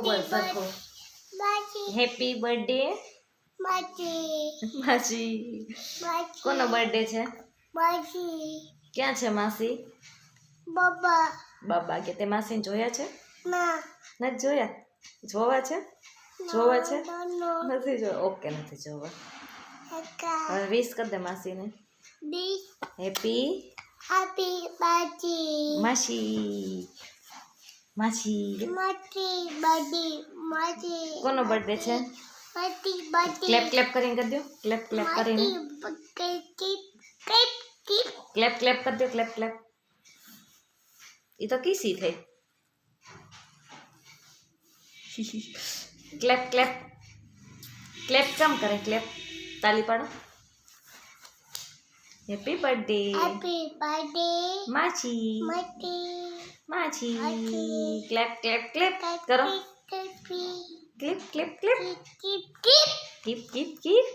સરખું બોલ સરખું. હેપી બર્થડે માસી. કોનો બર્થડે છે? ક્યાં છે માસી? બાબા કે તે માસીને જોયા છે? નથી જોયા? જોવા છે? જોવા છે? નથી જોવા. ઓકે નથી જોવા. હવે વિશ કર દે માસીને. હેપી માસી. માસી કોનો બર્થડે છે? ક્લેપ ક્લેપ કરીને કરી દો. ક્લેપ ક્લેપ કરીને ક્લેપ ક્લેપ કરી દો. Clap clap. એ તો કીસી થઈ. ક્લેપ ક્લેપ ક્લેપ કેમ કરે? ક્લેપ તાલી પાડો. હેપી બર્થડે માસી. માસી ક્લેપ ક્લેપ ક્લેપ કરો. Clip clip clip. Keep keep keep.